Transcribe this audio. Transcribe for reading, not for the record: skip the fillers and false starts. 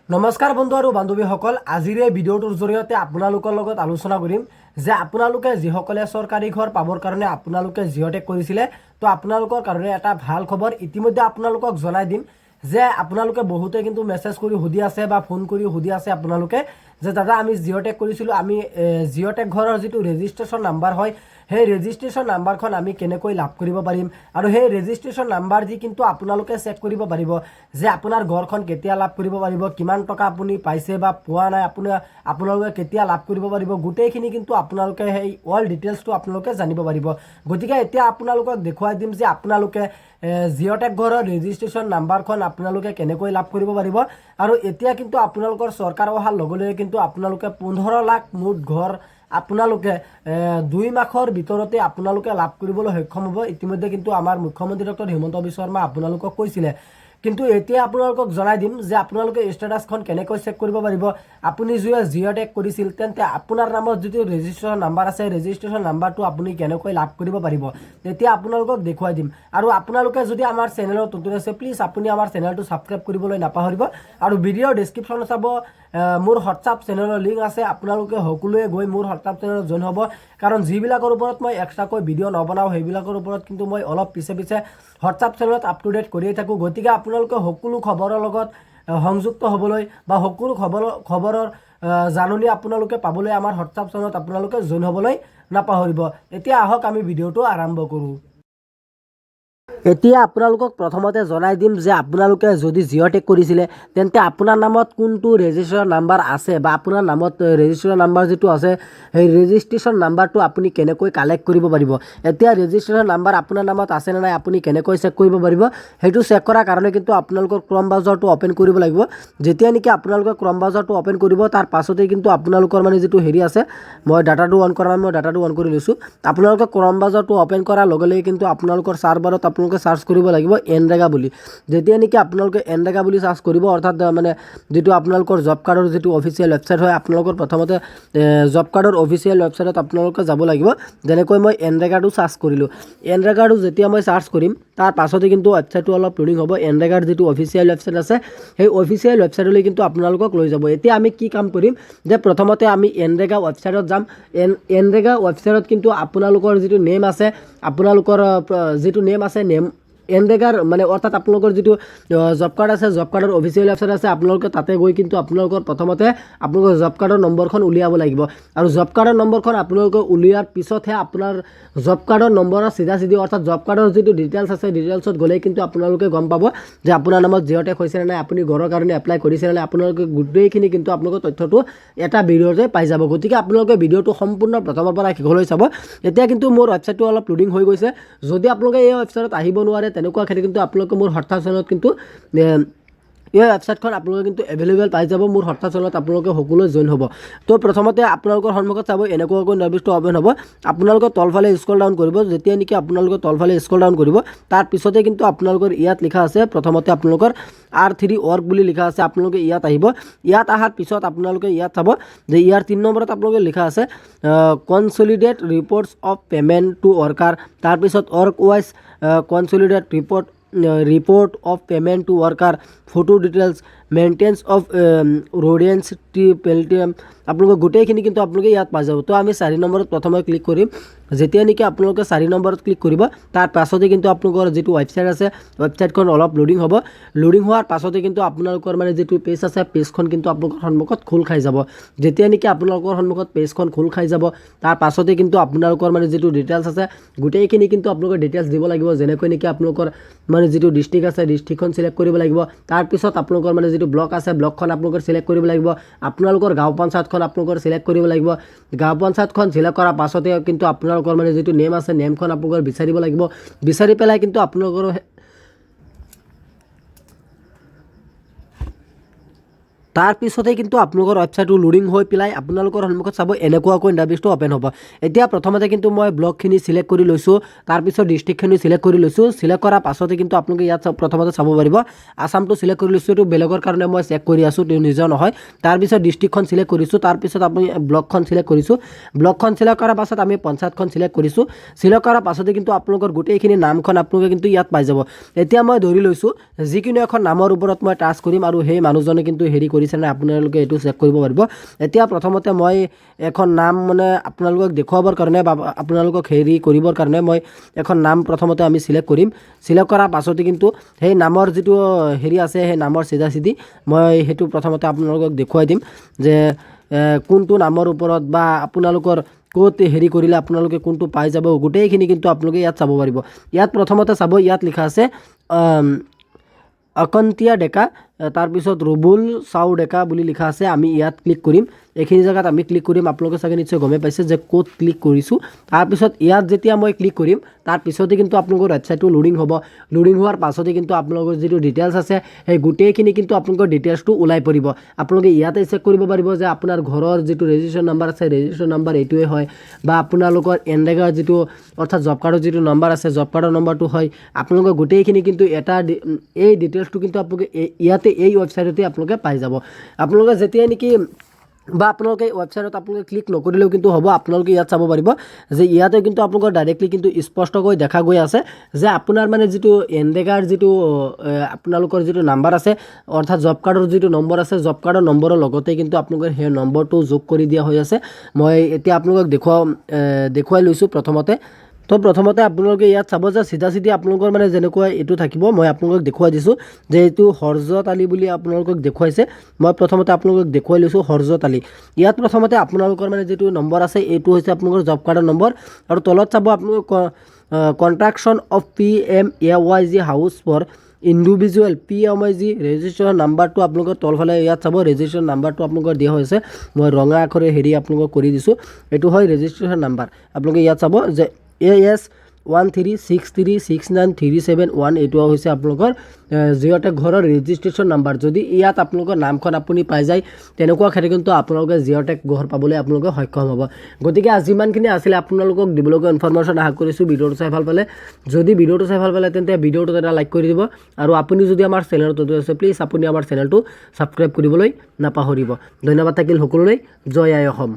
নমস্কাৰ বন্ধু আৰু বান্ধৱীসকল, আজিৰ এই ভিডিঅ'টোৰ জৰিয়তে আপোনালোকৰ লগত আলোচনা কৰিম যে আপোনালোকে যিসকলে চৰকাৰী ঘৰ পাবৰ কাৰণে আপোনালোকে জিঅ'টেক কৰিছিলে, তো আপোনালোকৰ কাৰণে এটা ভাল খবৰ ইতিমধ্যে আপোনালোকক জনাই দিম যে আপোনালোকে বহুতে কিন্তু মেছেজ কৰি সুধি আছে বা ফোন কৰি সুধি আছে আপোনালোকে যে দাদা আমি জিঅ'টেক কৰিছিলোঁ, আমি জিঅ'টেক ঘৰৰ যিটো ৰেজিষ্ট্ৰেশ্যন নাম্বাৰ হয় সেই ৰেজিষ্ট্ৰেশ্যন নাম্বাৰখন আমি কেনেকৈ লাভ কৰিব পাৰিম আৰু সেই ৰেজিষ্ট্ৰেশ্যন নাম্বাৰ দি কিন্তু আপোনালোকে চেক কৰিব পাৰিব যে আপোনাৰ ঘৰখন কেতিয়া লাভ কৰিব পাৰিব, কিমান টকা আপুনি পাইছে বা পোৱা নাই, আপোনালোকে কেতিয়া লাভ কৰিব পাৰিব, গোটেইখিনি কিন্তু আপোনালোকে সেই অল ডিটেইলছটো আপোনালোকে জানিব পাৰিব। গতিকে এতিয়া আপোনালোকক দেখুৱাই দিম যে আপোনালোকে জিঅ'টেক ঘৰৰ ৰেজিষ্ট্ৰেশ্যন নাম্বাৰখন আপোনালোকে কেনেকৈ লাভ কৰিব পাৰিব। আৰু এতিয়া কিন্তু আপোনালোকৰ চৰকাৰ অহাৰ লগে লগে কিন্তু আপোনালোকে 15 লাখ মুঠ ঘৰ আপোনালোকে 2 মাহৰ ভিতৰতে আপোনালোকে লাভ কৰিবলৈ সক্ষম হ'ব। ইতিমধ্যে কিন্তু আমাৰ মুখ্যমন্ত্ৰী ডক্টৰ হিমন্ত বিশ্ব শৰ্মা আপোনালোকক কৈছিলে, কিন্তু এতিয়া আপোনালোকক জনাই দিম যে আপোনালোকে ষ্টেটাছখন কেনেকৈ চেক কৰিব পাৰিব। আপুনি যদি জিঅ'টেক কৰিছিল তেন্তে আপোনাৰ নামত যিটো ৰেজিষ্ট্ৰেশ্যন নাম্বাৰ আছে ৰেজিষ্ট্ৰেশ্যন নাম্বাৰটো আপুনি কেনেকৈ লাভ কৰিব পাৰিব তেতিয়া আপোনালোকক দেখুৱাই দিম। আৰু আপোনালোকে যদি আমাৰ চেনেলত নতুন আছে প্লিজ আপুনি আমাৰ চেনেলটো ছাবস্ক্ৰাইব কৰিবলৈ নাপাহৰিব। আৰু ভিডিঅ'ৰ ডেছক্ৰিপশ্যনত চাব মোৰ হোৱাটছআপ চেনেলৰ লিংক আছে, আপোনালোকে সকলোৱে গৈ মোৰ হোৱাটছআপ চেনেলত জইন হ'ব, কাৰণ যিবিলাকৰ ওপৰত মই এক্সট্ৰাকৈ ভিডিঅ' নবনাওঁ সেইবিলাকৰ ওপৰত কিন্তু মই অলপ পিছে হোৱাটছআপ চেনেলত আপ টু ডেট কৰিয়ে থাকোঁ। গতিকে আপোনালোকে সকলো খবৰৰ লগত সংযুক্ত হ'বলৈ বা সকলো খবৰৰ জাননী আপোনালোকে পাবলৈ আমাৰ হোৱাটছআপ চেনেলত আপোনালোকে জইন হ'বলৈ নাপাহৰিব। এতিয়া আহক আমি ভিডিঅ'টো আৰম্ভ কৰোঁ। এতিয়া আপোনালোকক প্ৰথমতে জনাই দিম যে আপোনালোকে যদি জিঅ'টেক কৰিছিলে তেন্তে আপোনাৰ নামত কোনটো ৰেজিষ্ট্ৰেশ্যন নাম্বাৰ আছে বা আপোনাৰ নামত ৰেজিষ্ট্ৰেশ্যন নাম্বাৰ যিটো আছে সেই ৰেজিষ্ট্ৰেশ্যন নাম্বাৰটো আপুনি কেনেকৈ কালেক্ট কৰিব পাৰিব। এতিয়া ৰেজিষ্ট্ৰেশ্যন নাম্বাৰ আপোনাৰ নামত আছে নে নাই আপুনি কেনেকৈ চেক কৰিব পাৰিব, সেইটো চেক কৰাৰ কাৰণে কিন্তু আপোনালোকৰ ক্ৰম ব্ৰাউজাৰটো অ'পেন কৰিব লাগিব। যেতিয়া নেকি আপোনালোকে ক্ৰম ব্ৰাউজাৰটো অ'পেন কৰিব তাৰ পাছতেই কিন্তু আপোনালোকৰ মানে যিটো হেৰি আছে, মই ডাটাটো অন কৰা নাই, মই ডাটাটো অন কৰি লৈছোঁ। আপোনালোকে ক্ৰম ব্ৰাউজাৰটো অ'পেন কৰাৰ লগে লগে কিন্তু আপোনালোকৰ চাৰ্ভাৰত আপোনালোকে সাৰ্চ কৰিব লাগিব এনৰেগা বুলি। যেতিয়া নেকি আপোনালোকে এনৰেগা বুলি সাৰ্চ কৰিব, অৰ্থাৎ মানে যেটো আপোনালোকৰ জব কাৰ্ডৰ যেটো অফিচিয়েল ৱেবসাইট হয়, আপোনালোকৰ প্ৰথমতে জব কাৰ্ডৰ অফিচিয়েল ৱেবসাইটত আপোনালোকে যাব লাগিব। যেনেকৈ মই এনৰেগাটো সাৰ্চ কৰিলোঁ, এনৰেগাটো যেতিয়া মই সাৰ্চ কৰিম তাৰ পাছতে কিন্তু ৱেবসাইটটো অলপ লোডিং হ'ব। এনৰেগাৰ যেটো অফিচিয়েল ৱেবসাইট আছে সেই অফিচিয়েল ৱেবসাইটলৈ কিন্তু আপোনালোকক লৈ যাব। এতিয়া আমি কি কাম কৰিম যে প্ৰথমতে আমি এনৰেগা ৱেবসাইটত যাম। এনৰেগা ৱেবসাইটত কিন্তু আপোনালোকৰ যেটো নেম আছে, আপোনালোকৰ যেটো নেম আছে নেম এনৰেগাৰ মানে অৰ্থাৎ আপোনালোকৰ যেটো জব কাৰ্ড আছে জব কাৰ্ডৰ অফিচিয়েল ৱেবসাইট আছে, আপোনালোকে তাতে গৈ কিন্তু আপোনালোকৰ প্ৰথমতে আপোনালোকৰ জব কাৰ্ডৰ নম্বৰখন উলিয়াব লাগিব। আৰু জব কাৰ্ডৰ নম্বৰখন আপোনালোকে উলিয়াৰ পিছতহে আপোনাৰ জব কাৰ্ডৰ নম্বৰৰ চিধা অৰ্থাৎ জব কাৰ্ডৰ যেটো ডিটেইলছ আছে ডিটেইলছত গ'লে কিন্তু আপোনালোকে গম পাব যে আপোনাৰ নামত জিঅ'টেক হৈছে নে নাই, আপুনি ঘৰৰ কাৰণে এপ্লাই কৰিছে নে নাই, আপোনালোকে গোটেইখিনি কিন্তু আপোনালোকৰ তথ্যটো এটা ভিডিঅ'তে পাই যাব। গতিকে আপোনালোকে ভিডিঅ'টো সম্পূৰ্ণ প্ৰথমৰ পৰা শেষলৈ চাব। এতিয়া কিন্তু মোৰ ৱেবসাইটটো অলপ লোডিং হৈ গৈছে। যদি আপোনালোকে এই ৱেবসাইটত আহিব নোৱাৰে তেনেকুৱা ক্ষেত্ৰত কিন্তু আপোনালোকে মোৰ হোৱাটছআপ চেনেলত কিন্তু এই ৱেবসাইটখন আপোনালোকে কিন্তু এভেইলেবল পাই যাব। মোৰ হোৱাটছআপ চেনেলত আপোনালোকে সকলোৱে জইন হ'ব। তো প্ৰথমতে আপোনালোকৰ সন্মুখত চাব এনেকুৱাকৈ নাৰ্ভিছটো অ'পেন হ'ব। আপোনালোকে তলফালে স্ক্ৰল ডাউন কৰিব। যেতিয়া নেকি আপোনালোকে তলফালে স্ক্ৰল ডাউন কৰিব তাৰ পিছতে কিন্তু আপোনালোকৰ ইয়াত লিখা আছে, প্ৰথমতে আপোনালোকৰ R3 org বুলি লিখা আছে, আপোনালোকে ইয়াত আহিব। ইয়াত অহাৰ পিছত আপোনালোকে ইয়াত চাব যে ইয়াৰ 3 নম্বৰত আপোনালোকে লিখা আছে consolidated reports of payment to worker, তাৰপিছত work wise consolidated report of payment to worker, photo details, maintenance of ৰোডেন্স টি পেলটিএম, আপোনালোকে গোটেইখিনি কিন্তু আপোনালোকে ইয়াত পাই যাব। তো আমি 4 নম্বৰত প্ৰথমে ক্লিক কৰিম। যেতিয়া নেকি আপোনালোকে 4 নম্বৰত ক্লিক কৰিব তাৰ পাছতে কিন্তু আপোনালোকৰ যেটো ৱেবসাইট আছে ৱেবসাইটখন অলপ লোডিং হ'ব। লোডিং হোৱাৰ পাছতে কিন্তু আপোনালোকৰ মানে যেটো পেজ আছে পেজখন কিন্তু আপোনালোকৰ সন্মুখত খোল খাই যাব। যেতিয়া নেকি আপোনালোকৰ সন্মুখত পেজখন খোল খাই যাব তাৰ পাছতে কিন্তু আপোনালোকৰ মানে যেটো ডিটেইলছ আছে গোটেইখিনি কিন্তু আপোনালোকৰ ডিটেইলছ দিব লাগিব। যেনেকৈ নেকি আপোনালোকৰ মানে যেটো ডিস্ট্ৰিক্ট আছে ডিস্ট্ৰিক্টখন সিলেক্ট কৰিব লাগিব। তাৰ পিছত আপোনালোকৰ মানে যেটো ব্লক আছে ব্লকখন আপোনালোকৰ সিলেক্ট কৰিব লাগিব। আপোনালোকৰ গাঁও পঞ্চায়তখন আপোনালোকৰ সিলেক্ট কৰিব লাগিব। গাঁও পঞ্চায়তখন সিলেক্ট কৰাৰ পাছতে কিন্তু আপোনালোকৰ মানে যেটো নেম আছে নেমখন আপোনালোকৰ বিচাৰিব লাগিব। বিচাৰি পেলাই কিন্তু আপোনালোকৰ তাৰ পিছতে কিন্তু আপোনালোকৰ ৱেবসাইটটো লোডিং হৈ পেলাই আপোনালোকৰ সন্মুখত চাব এনেকুৱাকৈ ইণ্টাৰফেচটো অ'পেন হ'ব। এতিয়া প্ৰথমতে কিন্তু মই ব্লকখিনি সিলেক্ট কৰি লৈছোঁ, তাৰপিছত ডিস্ট্ৰিক্টখিনি সিলেক্ট কৰি লৈছোঁ। সিলেক্ট কৰাৰ পাছতে কিন্তু আপোনালোকে ইয়াত প্ৰথমতে চাব পাৰিব আসামটো সিলেক্ট কৰি লৈছোঁ, এইটো বেলেগৰ কাৰণে মই চেক কৰি আছোঁ, নিজৰ নহয়। তাৰপিছত ডিস্ট্ৰিক্টখন সিলেক্ট কৰিছোঁ, তাৰপিছত আপুনি ব্লকখন সিলেক্ট কৰিছোঁ। ব্লকখন সিলেক্ট কৰাৰ পাছত আমি পঞ্চায়তখন সিলেক্ট কৰিছোঁ। সিলেক্ট কৰাৰ পাছতে কিন্তু আপোনালোকৰ গোটেইখিনি নামখন আপোনালোকে কিন্তু ইয়াত পাই যাব। এতিয়া মই ধৰি লৈছোঁ যিকোনো এখন নামৰ ওপৰত মই টাচ কৰিম আৰু সেই মানুহজনে কিন্তু হেৰি কৰি কৰিছে নাই আপোনালোকে এইটো চেক কৰিব পাৰিব। এতিয়া প্ৰথমতে মই এখন নাম মানে আপোনালোকক দেখুৱাবৰ কাৰণে বা আপোনালোকক হেৰি কৰিবৰ কাৰণে মই এখন নাম প্ৰথমতে আমি চিলেক্ট কৰিম। চিলেক্ট কৰাৰ পাছতে কিন্তু সেই নামৰ যিটো হেৰি আছে সেই নামৰ চিধা মই সেইটো প্ৰথমতে আপোনালোকক দেখুৱাই দিম যে কোনটো নামৰ ওপৰত বা আপোনালোকৰ ক'ত হেৰি কৰিলে আপোনালোকে কোনটো পাই যাব গোটেইখিনি কিন্তু আপোনালোকে ইয়াত চাব পাৰিব। ইয়াত প্ৰথমতে চাব, ইয়াত লিখা আছে অকন্তিয়া ডেকা, তাৰপিছত ৰুবুল চাউ ডেকা বুলি লিখা আছে। আমি ইয়াত ক্লিক কৰিম, এইখিনি জেগাত আমি ক্লিক কৰিম। আপোনালোকে চাগে নিশ্চয় গমে পাইছে যে ক'ত ক্লিক কৰিছোঁ। তাৰপিছত ইয়াত যেতিয়া মই ক্লিক কৰিম তাৰপিছতে কিন্তু আপোনালোকৰ ৱেবছাইটটো লোডিং হ'ব। লোডিং হোৱাৰ পাছতে কিন্তু আপোনালোকৰ যিটো ডিটেইলছ আছে সেই গোটেইখিনি কিন্তু আপোনালোকৰ ডিটেইলছটো ওলাই পৰিব। আপোনালোকে ইয়াতে চেক কৰিব পাৰিব যে আপোনাৰ ঘৰৰ যিটো ৰেজিষ্ট্ৰেশ্যন নাম্বাৰ আছে ৰেজিষ্ট্ৰেশ্যন নাম্বাৰ এইটোৱে হয়, বা আপোনালোকৰ এনৰেগাৰ যিটো অৰ্থাৎ জব কাৰ্ডৰ যিটো নাম্বাৰ আছে জব কাৰ্ডৰ নাম্বাৰটো হয়। আপোনালোকৰ গোটেইখিনি কিন্তু এটা এই ডিটেইলছটো কিন্তু আপোনালোকে ইয়াতে এই ৱেবছাইটতে আপোনালোকে পাই যাব। আপোনালোকে যেতিয়াই নেকি বা আপোনালোকে ৱেবছাইটত আপোনালোকে ক্লিক নকৰিলেও কিন্তু হ'ব। আপোনালোকে ইয়াত চাব পাৰিব যে ইয়াতে কিন্তু আপোনালোকৰ ডাইৰেক্টলি কিন্তু স্পষ্টকৈ দেখা গৈ আছে যে আপোনাৰ মানে যিটো এনৰেগাৰ যিটো আপোনালোকৰ যিটো নাম্বাৰ আছে অৰ্থাৎ জব কাৰ্ডৰ যিটো নম্বৰ আছে জব কাৰ্ডৰ নম্বৰৰ লগতে কিন্তু আপোনালোকৰ সেই নম্বৰটো যোগ কৰি দিয়া হৈ আছে। মই এতিয়া আপোনালোকক দেখুৱাই লৈছোঁ প্ৰথমতে। তো প্ৰথমতে আপোনালোকে ইয়াত চাব যে চিধা আপোনালোকৰ মানে যেনেকুৱা এইটো থাকিব। মই আপোনালোকক দেখুৱাই দিছোঁ যে এইটো হৰজত আলী বুলি আপোনালোকক দেখুৱাইছে। মই প্ৰথমতে আপোনালোকক দেখুৱাই লৈছোঁ হৰজত আলী। ইয়াত প্ৰথমতে আপোনালোকৰ মানে যিটো নম্বৰ আছে এইটো হৈছে আপোনালোকৰ জব কাৰ্ডৰ নম্বৰ, আৰু তলত চাব আপোনালোক construction of PMAYG house for individual PMAYG registration নাম্বাৰটো আপোনালোকৰ তলফালে ইয়াত চাব ৰেজিষ্ট্ৰেশ্যন নাম্বাৰটো আপোনালোকৰ দিয়া হৈছে। মই ৰঙা আখৰে হেৰি আপোনালোকক কৰি দিছোঁ, এইটো হয় ৰেজিষ্ট্ৰেশ্যন নাম্বাৰ। আপোনালোকে ইয়াত চাব যে AS 13636937 এইটো হৈছে আপোনালোকৰ জিঅ'টেক ঘৰৰ ৰেজিষ্ট্ৰেশ্যন নাম্বাৰ। যদি ইয়াত আপোনালোকৰ নামখন আপুনি পাই যায় তেনেকুৱা ক্ষেত্ৰত কিন্তু আপোনালোকে জিঅ'টেক ঘৰ পাবলৈ আপোনালোকে সক্ষম হ'ব। গতিকে আজি যিমানখিনি আছিলে আপোনালোকক দিবলগীয়া ইনফৰমেশ্যন আশা কৰিছোঁ ভিডিঅ'টো চাই ভাল পালে। যদি ভিডিঅ'টো চাই ভাল পালে তেন্তে ভিডিঅ'টোত এটা লাইক কৰি দিব, আৰু আপুনি যদি আমাৰ চেনেলত নতুন আছে প্লিজ আপুনি আমাৰ চেনেলটো ছাবস্ক্ৰাইব কৰিবলৈ নাপাহৰিব। ধন্যবাদ থাকিল সকলোলৈ। জয় আই অসম।